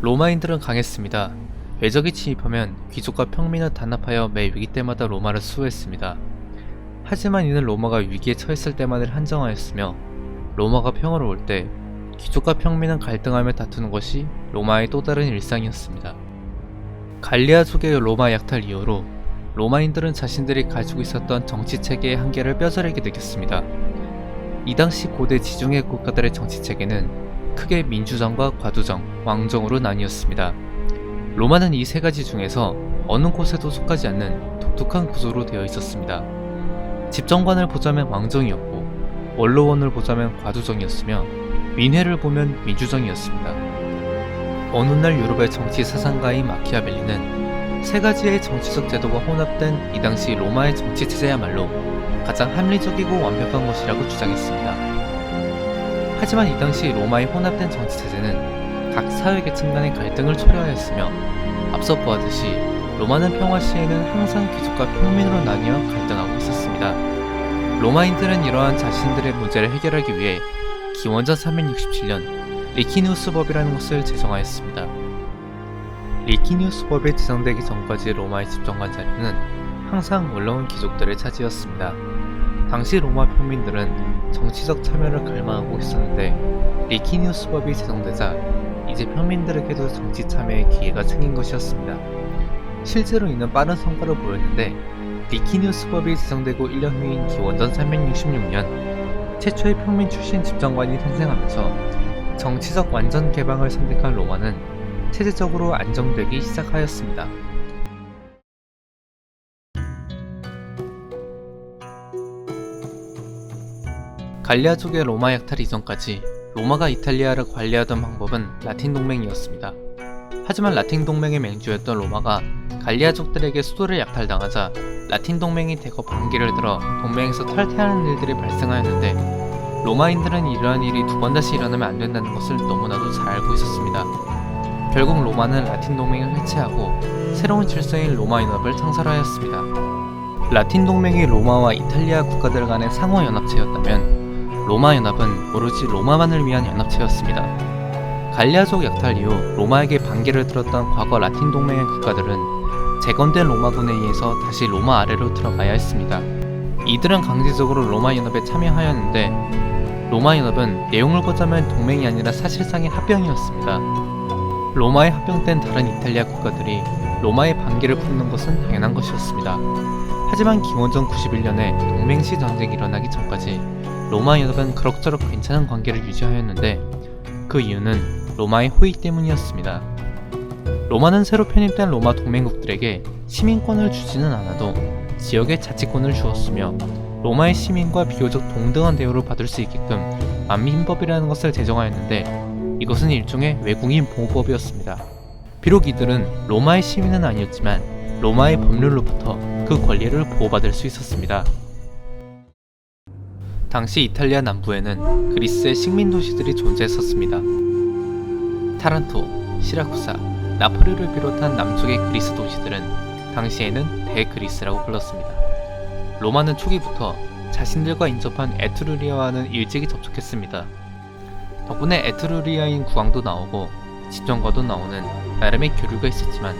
로마인들은 강했습니다. 외적이 침입하면 귀족과 평민을 단합하여 매 위기 때마다 로마를 수호했습니다. 하지만 이는 로마가 위기에 처했을 때만을 한정하였으며 로마가 평화로울 때 귀족과 평민은 갈등하며 다투는 것이 로마의 또 다른 일상이었습니다. 갈리아족의 로마 약탈 이후로 로마인들은 자신들이 가지고 있었던 정치체계의 한계를 뼈저리게 느꼈습니다. 이 당시 고대 지중해 국가들의 정치체계는 크게 민주정과 과두정, 왕정으로 나뉘었습니다. 로마는 이 세 가지 중에서 어느 곳에도 속하지 않는 독특한 구조로 되어 있었습니다. 집정관을 보자면 왕정이었고 원로원을 보자면 과두정이었으며 민회를 보면 민주정이었습니다. 어느 날 유럽의 정치 사상가인 마키아벨리는 세 가지의 정치적 제도가 혼합된 이 당시 로마의 정치 체제야말로 가장 합리적이고 완벽한 것이라고 주장했습니다. 하지만 이 당시 로마의 혼합된 정치 체제는 각 사회계층 간의 갈등을 초래하였으며 앞서 보았듯이 로마는 평화 시에는 항상 귀족과 평민으로 나뉘어 갈등하고 있었습니다. 로마인들은 이러한 자신들의 문제를 해결하기 위해 기원전 367년 리키니우스법이라는 것을 제정하였습니다. 리키니우스법이 제정되기 전까지 로마의 집정관 자리는 항상 원로원 귀족들의 차지였습니다. 당시 로마 평민들은 정치적 참여를 갈망하고 있었는데 리키니우스법이 제정되자 이제 평민들에게도 정치 참여의 기회가 생긴 것이었습니다. 실제로 이는 빠른 성과를 보였는데 리키니우스법이 제정되고 1년 후인 기원전 366년 최초의 평민 출신 집정관이 탄생하면서 정치적 완전 개방을 선택한 로마는 체제적으로 안정되기 시작하였습니다. 갈리아족의 로마 약탈 이전까지 로마가 이탈리아를 관리하던 방법은 라틴 동맹이었습니다. 하지만 라틴 동맹의 맹주였던 로마가 갈리아족들에게 수도를 약탈당하자 라틴 동맹이 대거 반기를 들어 동맹에서 탈퇴하는 일들이 발생하였는데 로마인들은 이러한 일이 두 번 다시 일어나면 안 된다는 것을 너무나도 잘 알고 있었습니다. 결국 로마는 라틴 동맹을 해체하고 새로운 질서인 로마 연합을 창설하였습니다. 라틴 동맹이 로마와 이탈리아 국가들 간의 상호 연합체였다면 로마 연합은 오로지 로마만을 위한 연합체였습니다. 갈리아족 약탈 이후 로마에게 반기를 들었던 과거 라틴 동맹의 국가들은 재건된 로마군에 의해서 다시 로마 아래로 들어가야 했습니다. 이들은 강제적으로 로마 연합에 참여하였는데 로마 연합은 내용을 보자면 동맹이 아니라 사실상의 합병이었습니다. 로마에 합병된 다른 이탈리아 국가들이 로마의 반기를 품는 것은 당연한 것이었습니다. 하지만 기원전 91년에 동맹시 전쟁이 일어나기 전까지 로마 연합은 그럭저럭 괜찮은 관계를 유지하였는데 그 이유는 로마의 호의 때문이었습니다. 로마는 새로 편입된 로마 동맹국들에게 시민권을 주지는 않아도 지역의 자치권을 주었으며 로마의 시민과 비교적 동등한 대우를 받을 수 있게끔 만민법이라는 것을 제정하였는데 이것은 일종의 외국인 보호법이었습니다. 비록 이들은 로마의 시민은 아니었지만 로마의 법률로부터 그 권리를 보호받을 수 있었습니다. 당시 이탈리아 남부에는 그리스의 식민 도시들이 존재했었습니다. 타란토, 시라쿠사, 나폴리를 비롯한 남쪽의 그리스 도시들은 당시에는 대그리스라고 불렀습니다. 로마는 초기부터 자신들과 인접한 에트루리아와는 일찍이 접촉했습니다. 덕분에 에트루리아인 국왕도 나오고 집정관도 나오는 나름의 교류가 있었지만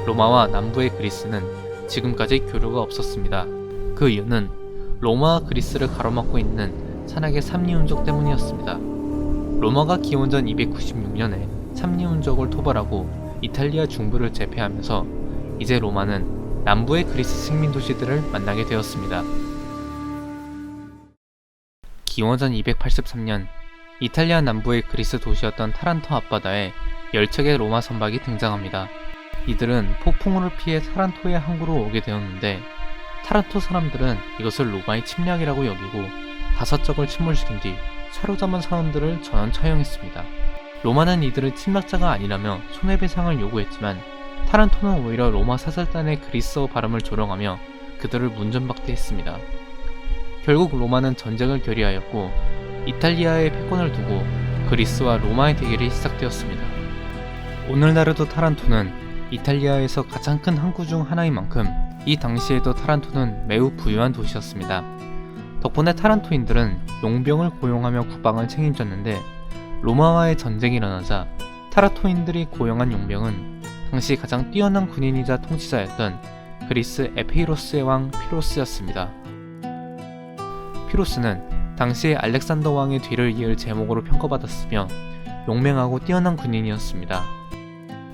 로마와 남부의 그리스는 지금까지 교류가 없었습니다. 그 이유는 로마와 그리스를 가로막고 있는 산악의 삼리운족 때문이었습니다. 로마가 기원전 296년에 삼리운족을 토벌하고 이탈리아 중부를 제패하면서 이제 로마는 남부의 그리스 식민 도시들을 만나게 되었습니다. 기원전 283년 이탈리아 남부의 그리스 도시였던 타란토 앞바다에 10척의 로마 선박이 등장합니다. 이들은 폭풍우를 피해 타란토의 항구로 오게 되었는데 타란토 사람들은 이것을 로마의 침략이라고 여기고 5척을 침몰시킨 뒤 사로잡은 사원들을 전원 처형했습니다. 로마는 이들을 침략자가 아니라며 손해배상을 요구했지만 타란토는 오히려 로마 사설단의 그리스어 발음을 조롱하며 그들을 문전박대했습니다. 결국 로마는 전쟁을 결의하였고 이탈리아의 패권을 두고 그리스와 로마의 대결이 시작되었습니다. 오늘날에도 타란토는 이탈리아에서 가장 큰 항구 중 하나인 만큼 이 당시에도 타란토는 매우 부유한 도시였습니다. 덕분에 타란토인들은 용병을 고용하며 국방을 책임졌는데 로마와의 전쟁이 일어나자 타라토인들이 고용한 용병은 당시 가장 뛰어난 군인이자 통치자였던 그리스 에페이로스의 왕 피로스였습니다. 피로스는 당시 알렉산더 왕의 뒤를 이을 제목으로 평가받았으며 용맹하고 뛰어난 군인이었습니다.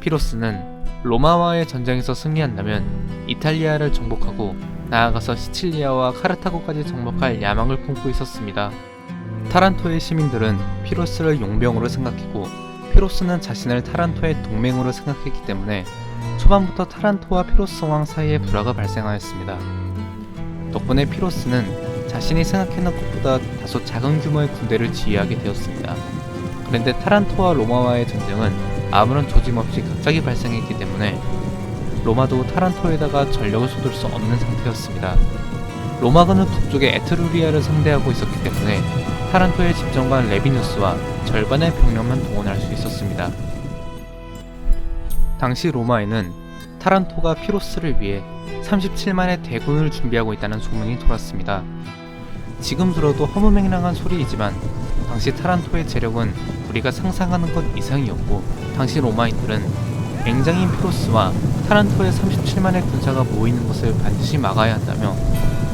피로스는 로마와의 전쟁에서 승리한다면 이탈리아를 정복하고 나아가서 시칠리아와 카르타고까지 정복할 야망을 품고 있었습니다. 타란토의 시민들은 피로스를 용병으로 생각했고 피로스는 자신을 타란토의 동맹으로 생각했기 때문에 초반부터 타란토와 피로스 왕 사이에 불화가 발생하였습니다. 덕분에 피로스는 자신이 생각했던 것보다 다소 작은 규모의 군대를 지휘하게 되었습니다. 그런데 타란토와 로마와의 전쟁은 아무런 조짐 없이 갑자기 발생했기 때문에 로마도 타란토에다가 전력을 쏟을 수 없는 상태였습니다. 로마군은 북쪽의 에트루리아를 상대하고 있었기 때문에 타란토의 집정관 레비누스와 절반의 병력만 동원할 수 있었습니다. 당시 로마에는 타란토가 피로스를 위해 37만의 대군을 준비하고 있다는 소문이 돌았습니다. 지금 들어도 허무맹랑한 소리이지만 당시 타란토의 재력은 우리가 상상하는 것 이상이었고 당시 로마인들은 맹장인 피로스와 타란토의 37만의 군사가 모이는 것을 반드시 막아야 한다며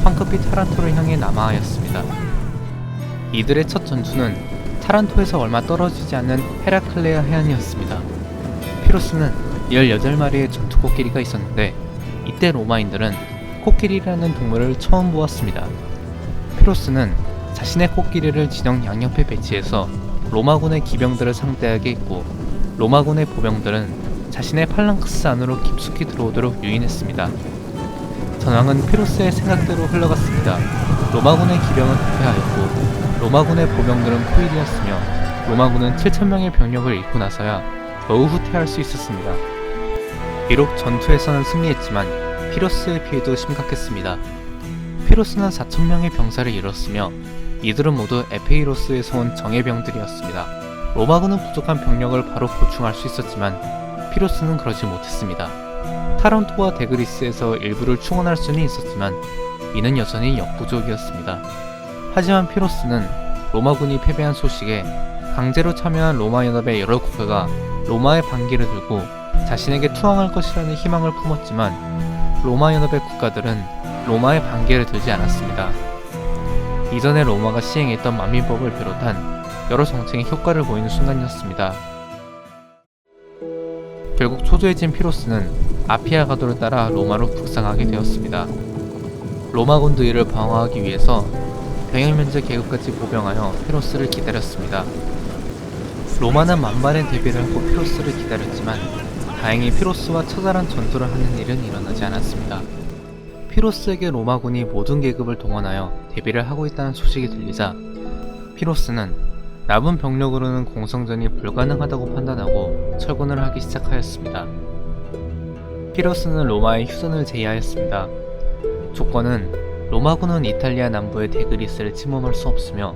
황급히 타란토를 향해 남하하였습니다. 이들의 첫 전투는 타란토에서 얼마 떨어지지 않는 헤라클레아 해안이었습니다. 피로스는 18마리의 전투 코끼리가 있었는데 이때 로마인들은 코끼리라는 동물을 처음 보았습니다. 피로스는 자신의 코끼리를 진영 양옆에 배치해서 로마군의 기병들을 상대하게 했고 로마군의 보병들은 자신의 팔랑크스 안으로 깊숙이 들어오도록 유인했습니다. 전황은 피로스의 생각대로 흘러갔습니다. 로마군의 기병은 후퇴하였고 로마군의 보병들은 포위되었으며 로마군은 7,000명의 병력을 잃고 나서야 겨우 후퇴할 수 있었습니다. 비록 전투에서는 승리했지만 피로스의 피해도 심각했습니다. 피로스는 4,000명의 병사를 잃었으며 이들은 모두 에페이로스에서 온 정예병들이었습니다. 로마군은 부족한 병력을 바로 보충할 수 있었지만 피로스는 그러지 못했습니다. 타란토와 데그리스에서 일부를 충원할 수는 있었지만 이는 여전히 역부족이었습니다. 하지만 피로스는 로마군이 패배한 소식에 강제로 참여한 로마 연합의 여러 국가가 로마의 반기를 들고 자신에게 투항할 것이라는 희망을 품었지만 로마 연합의 국가들은 로마의 반기를 들지 않았습니다. 이전에 로마가 시행했던 만민법을 비롯한 여러 정책의 효과를 보이는 순간이었습니다. 결국 초조해진 피로스는 아피아 가도를 따라 로마로 북상하게 되었습니다. 로마군도 이를 방어하기 위해서 병역 면제 계급까지 보병하여 피로스를 기다렸습니다. 로마는 만반의 대비를 하고 피로스를 기다렸지만 다행히 피로스와 처절한 전투를 하는 일은 일어나지 않았습니다. 피로스에게 로마군이 모든 계급을 동원하여 대비를 하고 있다는 소식이 들리자 피로스는 남은 병력으로는 공성전이 불가능하다고 판단하고 철군을 하기 시작하였습니다. 피로스는 로마의 휴전을 제의하였습니다. 조건은 로마군은 이탈리아 남부의 데그리스를 침범할 수 없으며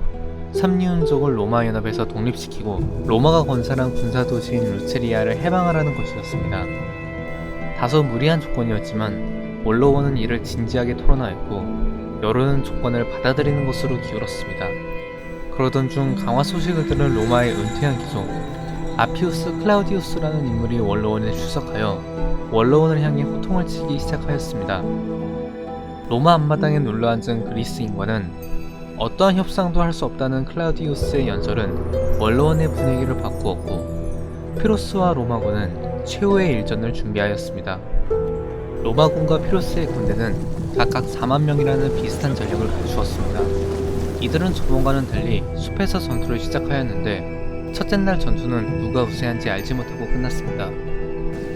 삼리운족을 로마 연합에서 독립시키고 로마가 건설한 군사도시인 루체리아를 해방하라는 것이었습니다. 다소 무리한 조건이었지만 원로원은 이를 진지하게 토론하였고 여론은 조건을 받아들이는 것으로 기울었습니다. 그러던 중 강화 소식을 들은 로마의 은퇴한 귀족 아피우스 클라우디우스라는 인물이 원로원에 출석하여 원로원을 향해 호통을 치기 시작하였습니다. 로마 앞마당에 눌러앉은 그리스 인관은 어떠한 협상도 할 수 없다는 클라우디우스의 연설은 원로원의 분위기를 바꾸었고 피로스와 로마군은 최후의 일전을 준비하였습니다. 로마군과 피로스의 군대는 각각 4만 명이라는 비슷한 전력을 갖추었습니다. 이들은 저번과는 달리 숲에서 전투를 시작하였는데 첫째 날 전투는 누가 우세한지 알지 못하고 끝났습니다.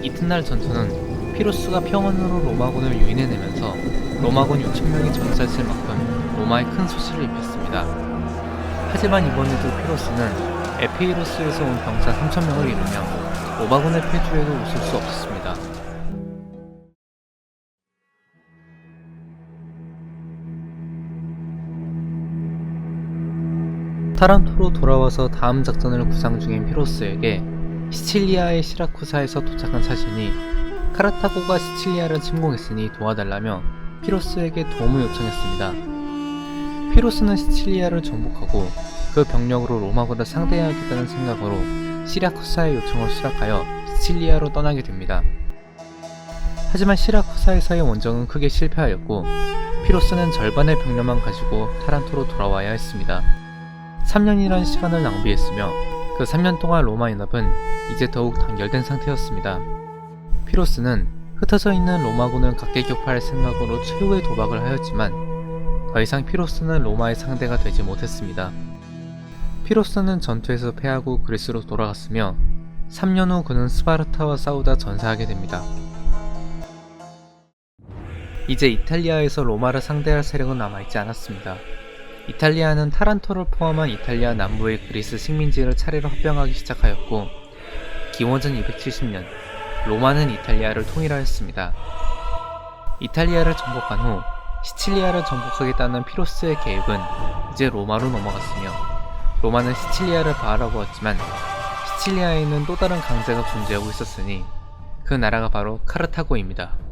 이튿날 전투는 피로스가 평원으로 로마군을 유인해내면서 로마군 6,000명이 전사했을 만큼 로마에 큰 소식을 입혔습니다. 하지만 이번에도 피로스는 에페이로스에서 온 병사 3,000명을 잃으며 로마군의 패주에도 웃을 수 없었습니다. 타란토로 돌아와서 다음 작전을 구상 중인 피로스에게 시칠리아의 시라쿠사에서 도착한 사신이 카르타고가 시칠리아를 침공했으니 도와달라며 피로스에게 도움을 요청했습니다. 피로스는 시칠리아를 정복하고 그 병력으로 로마군을 상대해야겠다는 생각으로 시라쿠사의 요청을 수락하여 시칠리아로 떠나게 됩니다. 하지만 시라쿠사에서의 원정은 크게 실패하였고 피로스는 절반의 병력만 가지고 타란토로 돌아와야 했습니다. 3년이라는 시간을 낭비했으며 그 3년 동안 로마 연합은 이제 더욱 단결된 상태였습니다. 피로스는 흩어져 있는 로마군을 각계격파할 생각으로 최후의 도박을 하였지만 더 이상 피로스는 로마의 상대가 되지 못했습니다. 피로스는 전투에서 패하고 그리스로 돌아갔으며 3년 후 그는 스파르타와 싸우다 전사하게 됩니다. 이제 이탈리아에서 로마를 상대할 세력은 남아있지 않았습니다. 이탈리아는 타란토를 포함한 이탈리아 남부의 그리스 식민지를 차례로 합병하기 시작하였고 기원전 270년 로마는 이탈리아를 통일하였습니다. 이탈리아를 정복한 후 시칠리아를 정복하겠다는 피로스의 계획은 이제 로마로 넘어갔으며 로마는 시칠리아를 바라보고 왔지만 시칠리아에는 또 다른 강자가 존재하고 있었으니 그 나라가 바로 카르타고입니다.